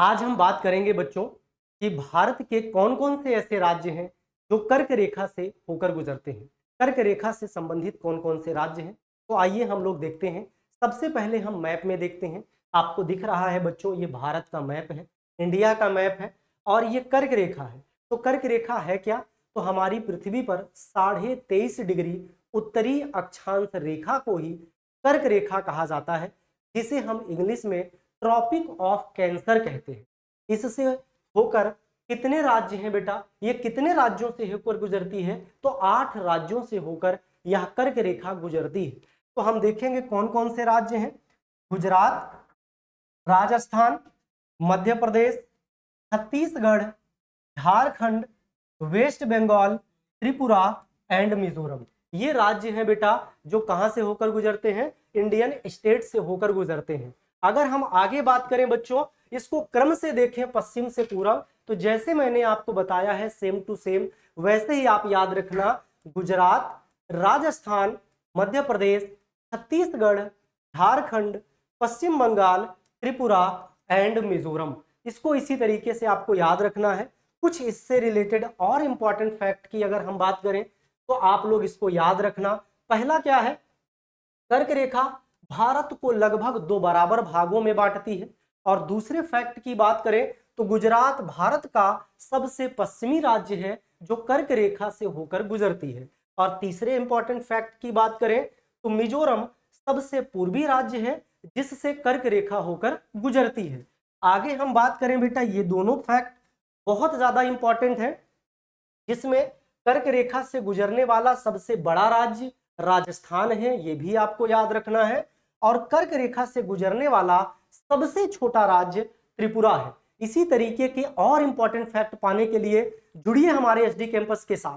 आज हम बात करेंगे बच्चों कि भारत के कौन कौन से ऐसे राज्य हैं जो कर्क रेखा से होकर गुजरते हैं। कर्क रेखा से संबंधित कौन कौन से राज्य हैं, तो आइए हम लोग देखते हैं। सबसे पहले हम मैप में देखते हैं। आपको दिख रहा है बच्चों, ये भारत का मैप है, इंडिया का मैप है और ये कर्क रेखा है। तो कर्क रेखा है क्या? तो हमारी पृथ्वी पर 23.5 डिग्री उत्तरी अक्षांश रेखा को ही कर्क रेखा कहा जाता है, जिसे हम इंग्लिश में ट्रॉपिक ऑफ कैंसर कहते हैं। इससे होकर कितने राज्य हैं बेटा? ये कितने राज्यों से होकर गुजरती है? तो 8 राज्यों से होकर यह कर्क रेखा गुजरती है। तो हम देखेंगे कौन कौन से राज्य हैं। Gujarat, Rajasthan, Madhya Pradesh, Chhattisgarh, Jharkhand, waste Bengal, Tripura and Mizoram. ये राज्य हैं बेटा जो कहां से होकर गुजरते हैं? इंडियन स्टेट से होकर गुजरते हैं। अगर हम आगे बात करें बच्चों, इसको क्रम से देखें पश्चिम से पूर्व, तो जैसे मैंने आपको बताया है सेम टू सेम वैसे ही आप याद रखना। गुजरात, राजस्थान, मध्य प्रदेश, छत्तीसगढ़, झारखंड, पश्चिम बंगाल, त्रिपुरा एंड मिजोरम। इसको इसी तरीके से आपको याद रखना है। कुछ इससे रिलेटेड और इंपॉर्टेंट फैक्ट की अगर हम बात करें तो आप लोग इसको याद रखना। पहला क्या है? कर्क रेखा भारत को लगभग 2 बराबर भागों में बांटती है। और दूसरे फैक्ट की बात करें तो गुजरात भारत का सबसे पश्चिमी राज्य है जो कर्क रेखा से होकर गुजरती है। और तीसरे इंपॉर्टेंट फैक्ट की बात करें तो मिजोरम सबसे पूर्वी राज्य है जिससे कर्क रेखा होकर गुजरती है। आगे हम बात करें बेटा, ये दोनों फैक्ट बहुत ज्यादा इंपॉर्टेंट है, जिसमें कर्क रेखा से गुजरने वाला सबसे बड़ा राज्य राजस्थान है, ये भी आपको याद रखना है। और कर्क रेखा से गुजरने वाला सबसे छोटा राज्य त्रिपुरा है। इसी तरीके के और इंपॉर्टेंट फैक्ट पाने के लिए जुड़िए हमारे एचडी कैंपस के साथ।